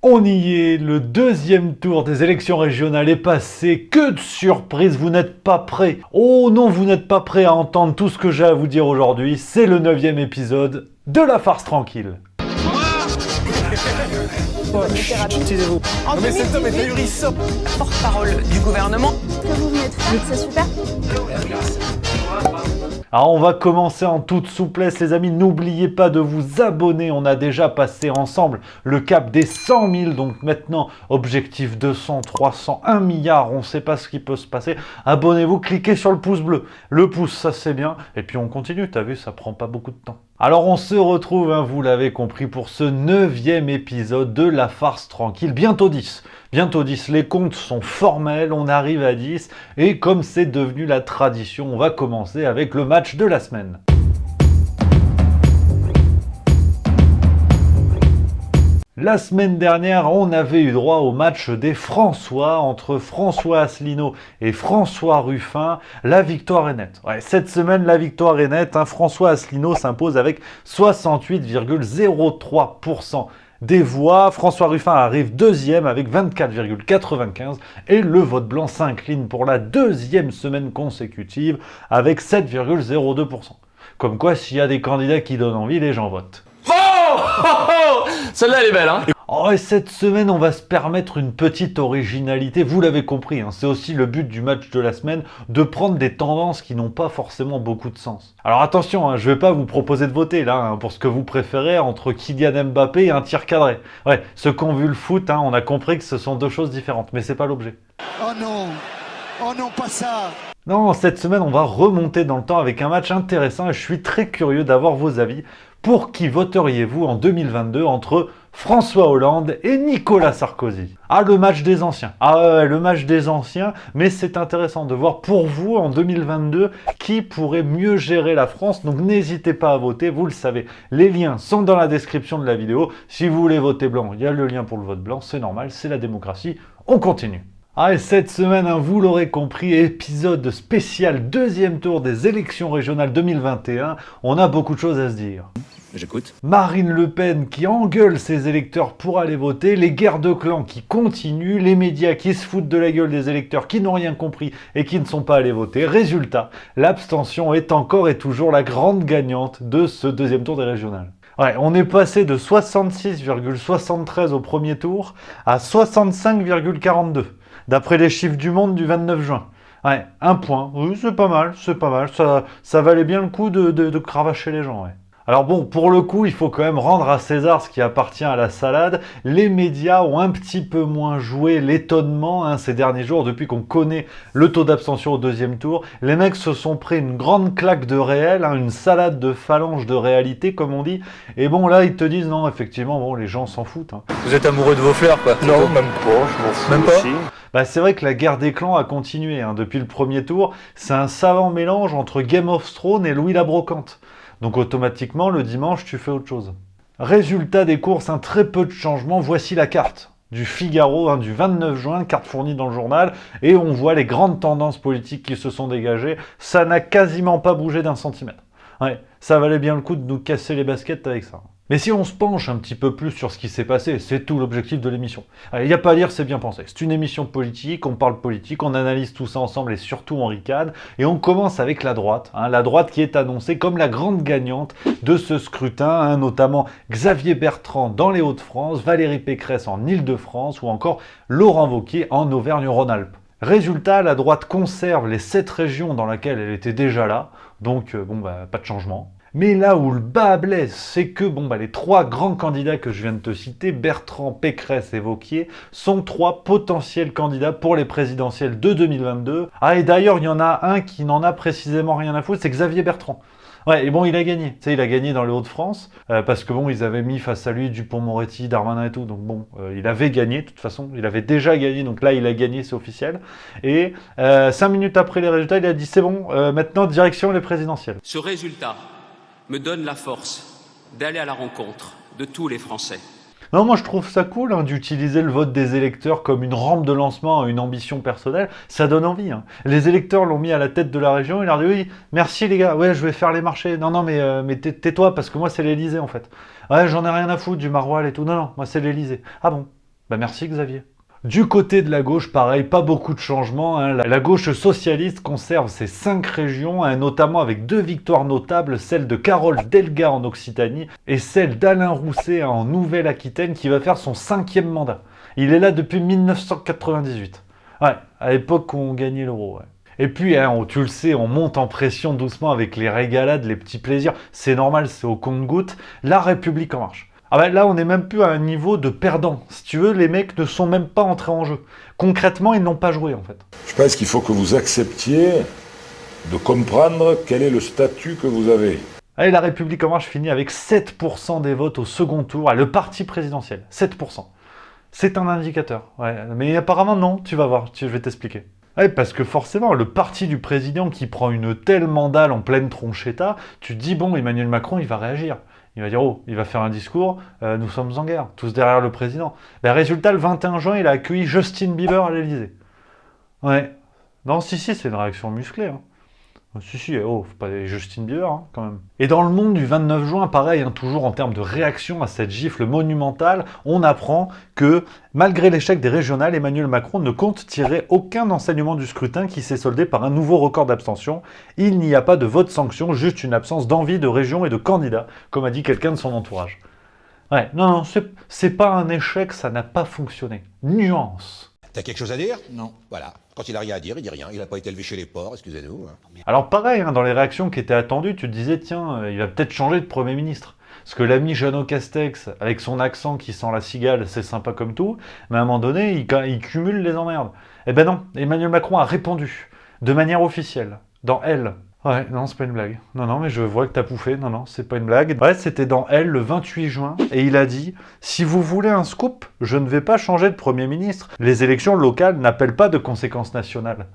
On y est, le deuxième tour des élections régionales est passé. Que de surprise, vous n'êtes pas prêts. Oh non, vous n'êtes pas prêts à entendre tout ce que j'ai à vous dire aujourd'hui. C'est le 9e épisode de La Farce Tranquille. Taisez-vous. Non mais cet homme est ahurissant. Porte-parole du gouvernement. Ce que vous venez de faire, c'est super. Alors on va commencer en toute souplesse les amis, n'oubliez pas de vous abonner, on a déjà passé ensemble le cap des 100 000, donc maintenant objectif 200, 300, 1 milliard, on ne sait pas ce qui peut se passer. Abonnez-vous, cliquez sur le pouce bleu, le pouce ça c'est bien, et puis on continue, t'as vu ça prend pas beaucoup de temps. Alors on se retrouve, hein, vous l'avez compris, pour ce 9e épisode de La Farce Tranquille, bientôt 10. Bientôt 10, les comptes sont formels, on arrive à 10, et comme c'est devenu la tradition, on va commencer avec le match de la semaine. La semaine dernière, on avait eu droit au match des François, entre François Asselineau et François Ruffin. La victoire est nette. Ouais, cette semaine, la victoire est nette. Hein. François Asselineau s'impose avec 68,03% des voix. François Ruffin arrive deuxième avec 24,95% et le vote blanc s'incline pour la deuxième semaine consécutive avec 7,02%. Comme quoi, s'il y a des candidats qui donnent envie, les gens votent. Celle-là, elle est belle, hein. Oh, et cette semaine, on va se permettre une petite originalité. Vous l'avez compris, hein, c'est aussi le but du match de la semaine, de prendre des tendances qui n'ont pas forcément beaucoup de sens. Alors attention, hein, je ne vais pas vous proposer de voter là, hein, pour ce que vous préférez entre Kylian Mbappé et un tir cadré. Ouais, ceux qui ont vu le foot, hein, on a compris que ce sont deux choses différentes, mais c'est pas l'objet. Oh non, pas ça. Non, cette semaine, on va remonter dans le temps avec un match intéressant et je suis très curieux d'avoir vos avis. Pour qui voteriez-vous en 2022 entre François Hollande et Nicolas Sarkozy? Ah, le match des anciens. Ah ouais, le match des anciens, mais c'est intéressant de voir pour vous en 2022 qui pourrait mieux gérer la France. Donc n'hésitez pas à voter, vous le savez. Les liens sont dans la description de la vidéo. Si vous voulez voter blanc, il y a le lien pour le vote blanc, c'est normal, c'est la démocratie. On continue. Ah, et cette semaine, hein, vous l'aurez compris, épisode spécial deuxième tour des élections régionales 2021. On a beaucoup de choses à se dire. J'écoute. Marine Le Pen qui engueule ses électeurs pour aller voter, les guerres de clans qui continuent, les médias qui se foutent de la gueule des électeurs qui n'ont rien compris et qui ne sont pas allés voter. Résultat, l'abstention est encore et toujours la grande gagnante de ce deuxième tour des régionales. Ouais, on est passé de 66,73 au premier tour à 65,42. D'après les chiffres du Monde du 29 juin. Ouais, un point. Oui, c'est pas mal, c'est pas mal. Ça valait bien le coup de cravacher les gens, ouais. Alors bon, pour le coup, il faut quand même rendre à César ce qui appartient à la salade. Les médias ont un petit peu moins joué l'étonnement, hein, ces derniers jours, depuis qu'on connaît le taux d'abstention au deuxième tour. Les mecs se sont pris une grande claque de réel, hein, une salade de phalanges de réalité, comme on dit. Et bon, là, ils te disent, non, effectivement, bon, les gens s'en foutent. Hein. Vous êtes amoureux de vos fleurs, quoi. Non, même pas, je m'en fous. Même pas aussi. Bah, c'est vrai que la guerre des clans a continué, hein, depuis le premier tour. C'est un savant mélange entre Game of Thrones et Louis la Brocante. Donc automatiquement, le dimanche, tu fais autre chose. Résultat des courses, un très peu de changements. Voici la carte du Figaro, hein, du 29 juin, carte fournie dans le journal. Et on voit les grandes tendances politiques qui se sont dégagées. Ça n'a quasiment pas bougé d'un centimètre. Ouais, ça valait bien le coup de nous casser les baskets avec ça. Mais si on se penche un petit peu plus sur ce qui s'est passé, c'est tout l'objectif de l'émission. Il n'y a pas à dire, c'est bien pensé. C'est une émission politique, on parle politique, on analyse tout ça ensemble et surtout on ricane. Et on commence avec la droite, hein, la droite qui est annoncée comme la grande gagnante de ce scrutin, hein, notamment Xavier Bertrand dans les Hauts-de-France, Valérie Pécresse en Île-de-France ou encore Laurent Wauquiez en Auvergne-Rhône-Alpes. Résultat, la droite conserve les 7 régions dans lesquelles elle était déjà là, donc pas de changement. Mais là où le bas blesse, c'est que les 3 grands candidats que je viens de te citer, Bertrand, Pécresse et Wauquiez, sont 3 potentiels candidats pour les présidentielles de 2022. Ah, et d'ailleurs, il y en a un qui n'en a précisément rien à foutre, c'est Xavier Bertrand. Ouais, et bon, il a gagné. Tu sais, il a gagné dans les Hauts-de-France, parce que ils avaient mis face à lui Dupond-Moretti, Darmanin et tout. Donc il avait gagné, de toute façon. Il avait déjà gagné, donc là, il a gagné, c'est officiel. Et 5 minutes après les résultats, il a dit, c'est bon, maintenant, direction les présidentielles. Ce résultat me donne la force d'aller à la rencontre de tous les Français. Non, moi je trouve ça cool, hein, d'utiliser le vote des électeurs comme une rampe de lancement à une ambition personnelle. Ça donne envie. Hein. Les électeurs l'ont mis à la tête de la région. Il leur dit oui, merci les gars. Ouais, je vais faire les marchés. Non, mais tais-toi parce que moi c'est l'Élysée en fait. Ouais, j'en ai rien à foutre du maroilles et tout. Non, moi c'est l'Élysée. Ah bon? Bah merci Xavier. Du côté de la gauche, pareil, pas beaucoup de changements. Hein. La gauche socialiste conserve ses 5 régions, hein, notamment avec 2 victoires notables, celle de Carole Delga en Occitanie et celle d'Alain Rousset, hein, en Nouvelle-Aquitaine, qui va faire son 5e mandat. Il est là depuis 1998. Ouais, à l'époque où on gagnait l'euro. Ouais. Et puis, hein, tu le sais, on monte en pression doucement avec les régalades, les petits plaisirs. C'est normal, c'est au compte-gouttes. La République en marche. Ah ben là, on n'est même plus à un niveau de perdant. Si tu veux, les mecs ne sont même pas entrés en jeu. Concrètement, ils n'ont pas joué, en fait. Je pense qu'il faut que vous acceptiez de comprendre quel est le statut que vous avez. Allez, la République en marche finit avec 7% des votes au second tour. Le parti présidentiel, 7%. C'est un indicateur. Ouais. Mais apparemment, non, tu vas voir, je vais t'expliquer. Ouais, parce que forcément, le parti du président qui prend une telle mandale en pleine tronchetta, tu te dis, bon, Emmanuel Macron, il va réagir. Il va dire, oh, il va faire un discours, nous sommes en guerre, tous derrière le président. Ben, résultat, le 21 juin, il a accueilli Justin Bieber à l'Elysée. Ouais. Non, si, c'est une réaction musclée. Hein. Si, oh, faut pas Justin Bieber, hein, quand même. Et dans le monde du 29 juin, pareil, hein, toujours en termes de réaction à cette gifle monumentale, on apprend que, malgré l'échec des régionales, Emmanuel Macron ne compte tirer aucun enseignement du scrutin qui s'est soldé par un nouveau record d'abstention. Il n'y a pas de vote sanction, juste une absence d'envie de région et de candidats, comme a dit quelqu'un de son entourage. Ouais, non, c'est pas un échec, ça n'a pas fonctionné. Nuance. T'as quelque chose à dire? Non. Voilà. Quand il a rien à dire, il dit rien. Il n'a pas été élevé chez les porcs, excusez-nous. Alors pareil, hein, dans les réactions qui étaient attendues, tu te disais, tiens, il va peut-être changer de Premier ministre. Parce que l'ami Jeannot Castex, avec son accent qui sent la cigale, c'est sympa comme tout, mais à un moment donné, il cumule les emmerdes. Eh ben non, Emmanuel Macron a répondu, de manière officielle, dans Elle. Ouais, non, c'est pas une blague. Non, mais je vois que t'as pouffé. Non, c'est pas une blague. Ouais, c'était dans Elle le 28 juin, et il a dit « Si vous voulez un scoop, je ne vais pas changer de Premier ministre. Les élections locales n'appellent pas de conséquences nationales. »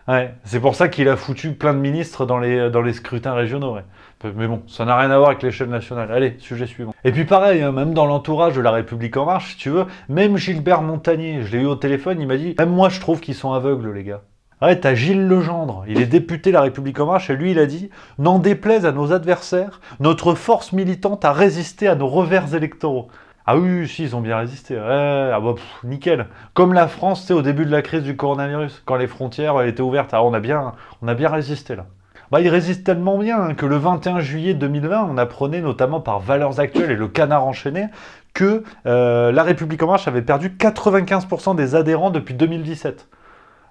Ouais, c'est pour ça qu'il a foutu plein de ministres dans les scrutins régionaux, ouais. Mais bon, ça n'a rien à voir avec l'échelle nationale. Allez, sujet suivant. Et puis pareil, hein, même dans l'entourage de La République En Marche, si tu veux, même Gilbert Montagnier, je l'ai eu au téléphone, il m'a dit « Même moi, je trouve qu'ils sont aveugles, les gars. » Ouais, t'as Gilles Legendre, il est député La République En Marche, et lui, il a dit « N'en déplaise à nos adversaires, notre force militante a résisté à nos revers électoraux. » Ah oui, si, ils ont bien résisté. Ouais, ah bah, nickel. Comme la France, tu sais, au début de la crise du coronavirus, quand les frontières étaient ouvertes. Ah, on a bien résisté, là. Bah, ils résistent tellement bien hein, que le 21 juillet 2020, on apprenait notamment par Valeurs Actuelles et le Canard Enchaîné que La République En Marche avait perdu 95% des adhérents depuis 2017.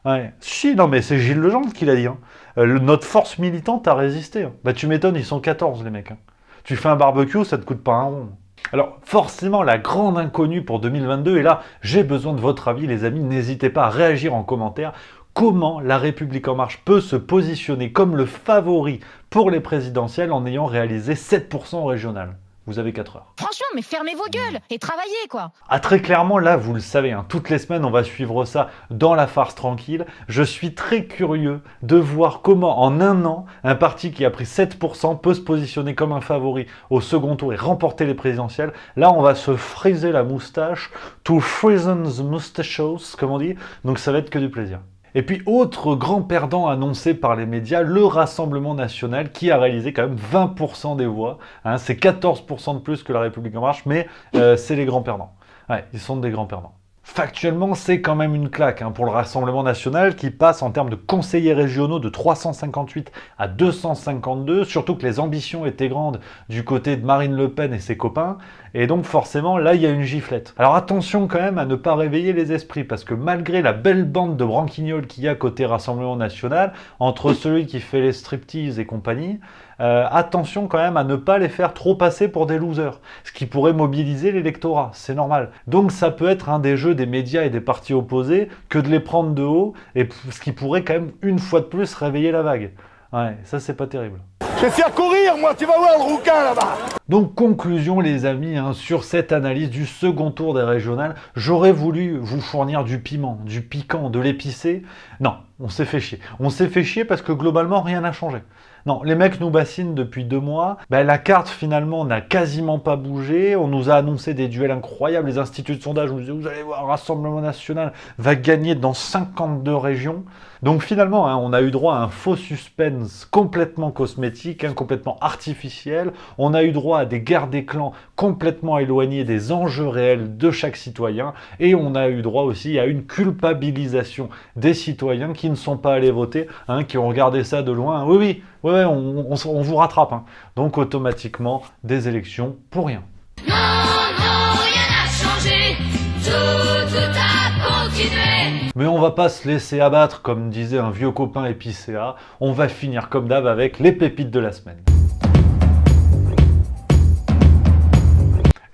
Ouais. Si, non, mais c'est Gilles Legendre qui l'a dit. Hein. Notre force militante a résisté. Hein. Bah, tu m'étonnes, ils sont 14, les mecs. Hein. Tu fais un barbecue, ça te coûte pas un rond. Alors, forcément, la grande inconnue pour 2022, et là, j'ai besoin de votre avis, les amis, n'hésitez pas à réagir en commentaire. Comment La République En Marche peut se positionner comme le favori pour les présidentielles en ayant réalisé 7% au régional? Vous avez 4 heures. Franchement, mais fermez vos gueules et travaillez, quoi. Ah, très clairement, là, vous le savez, hein, toutes les semaines, on va suivre ça dans la farce tranquille. Je suis très curieux de voir comment, en un an, un parti qui a pris 7% peut se positionner comme un favori au second tour et remporter les présidentielles. Là, on va se friser la moustache, to frizen the moustaches, comme on dit. Donc, ça va être que du plaisir. Et puis, autre grand perdant annoncé par les médias, le Rassemblement National, qui a réalisé quand même 20% des voix. Hein, c'est 14% de plus que La République En Marche, mais c'est les grands perdants. Ouais, ils sont des grands perdants. Factuellement, c'est quand même une claque hein, pour le Rassemblement National qui passe en termes de conseillers régionaux de 358 à 252, surtout que les ambitions étaient grandes du côté de Marine Le Pen et ses copains, et donc forcément là il y a une giflette. Alors attention quand même à ne pas réveiller les esprits, parce que malgré la belle bande de branquignoles qu'il y a côté Rassemblement National, entre celui qui fait les striptease et compagnie, attention quand même à ne pas les faire trop passer pour des losers, ce qui pourrait mobiliser l'électorat, c'est normal. Donc ça peut être un des jeux des médias et des partis opposés que de les prendre de haut, et ce qui pourrait quand même une fois de plus réveiller la vague. Ouais, ça c'est pas terrible. Je vais faire courir, moi, tu vas voir le rouquin là-bas. Donc conclusion les amis, hein, sur cette analyse du second tour des régionales, j'aurais voulu vous fournir du piment, du piquant, de l'épicé. Non, on s'est fait chier. On s'est fait chier parce que globalement rien n'a changé. Non, les mecs nous bassinent depuis 2 mois. Ben, la carte finalement n'a quasiment pas bougé. On nous a annoncé des duels incroyables. Les instituts de sondage nous disaient, vous allez voir, Rassemblement National va gagner dans 52 régions. Donc finalement, on a eu droit à un faux suspense complètement cosmétique, complètement artificiel. On a eu droit à des guerres des clans complètement éloignées des enjeux réels de chaque citoyen. Et on a eu droit aussi à une culpabilisation des citoyens qui ne sont pas allés voter, qui ont regardé ça de loin. Oui, on vous rattrape. Donc automatiquement, des élections pour rien. Non, rien n'a changé, tout a continué. Mais on va pas se laisser abattre, comme disait un vieux copain épicéa. On va finir comme d'hab avec les pépites de la semaine.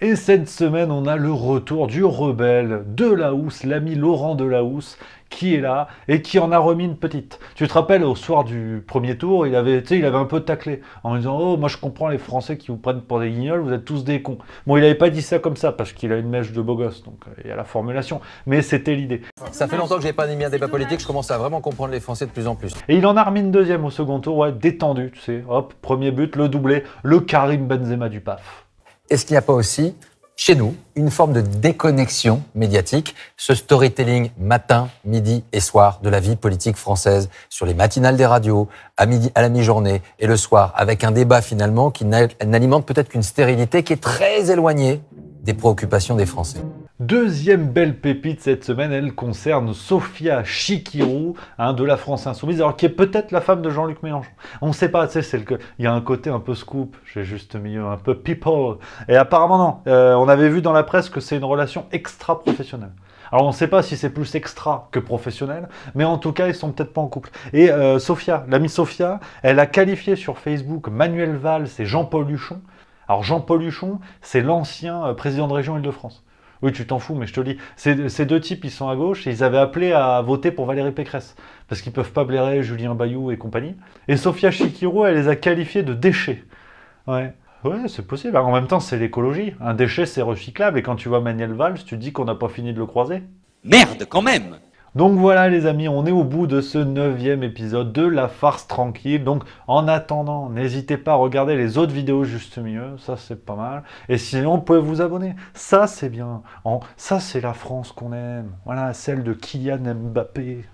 Et cette semaine, on a le retour du rebelle Delahousse, l'ami Laurent Delahousse, qui est là et qui en a remis une petite. Tu te rappelles, au soir du premier tour, il avait un peu taclé en disant « Oh, moi je comprends les Français qui vous prennent pour des guignols, vous êtes tous des cons. » Bon, il n'avait pas dit ça comme ça, parce qu'il a une mèche de beau gosse, donc il y a la formulation. Mais c'était l'idée. Ça fait longtemps que j'ai pas animé un débat politique, je commence à vraiment comprendre les Français de plus en plus. Et il en a remis une deuxième au second tour, détendu, tu sais. Hop, premier but, le doublé, le Karim Benzema du PAF. Est-ce qu'il n'y a pas aussi, chez nous, une forme de déconnexion médiatique, ce storytelling matin, midi et soir de la vie politique française, sur les matinales des radios, à la mi-journée et le soir, avec un débat finalement qui n'alimente peut-être qu'une stérilité qui est très éloignée des préoccupations des Français. Deuxième belle pépite cette semaine, elle concerne Sophia Chikirou, de la France Insoumise, alors qui est peut-être la femme de Jean-Luc Mélenchon. On ne sait pas, tu sais, il y a un côté un peu scoop, j'ai juste mis un peu people. Et apparemment non, on avait vu dans la presse que c'est une relation extra-professionnelle. Alors on ne sait pas si c'est plus extra que professionnel, mais en tout cas ils sont peut-être pas en couple. Et Sophia, l'amie Sophia, elle a qualifié sur Facebook Manuel Valls et Jean-Paul Huchon. Alors Jean-Paul Huchon, c'est l'ancien président de région Île-de-France. Oui, tu t'en fous, mais je te le dis. Ces deux types, ils sont à gauche et ils avaient appelé à voter pour Valérie Pécresse. Parce qu'ils peuvent pas blairer Julien Bayou et compagnie. Et Sophia Chikirou, elle les a qualifiés de déchets. Ouais, c'est possible. En même temps, c'est l'écologie. Un déchet, c'est recyclable. Et quand tu vois Manuel Valls, tu te dis qu'on n'a pas fini de le croiser. Merde, quand même! Donc voilà les amis, on est au bout de ce 9e épisode de La Farce Tranquille. Donc en attendant, n'hésitez pas à regarder les autres vidéos juste mieux, ça c'est pas mal. Et sinon, vous pouvez vous abonner, ça c'est bien. Ça c'est la France qu'on aime, voilà, celle de Kylian Mbappé.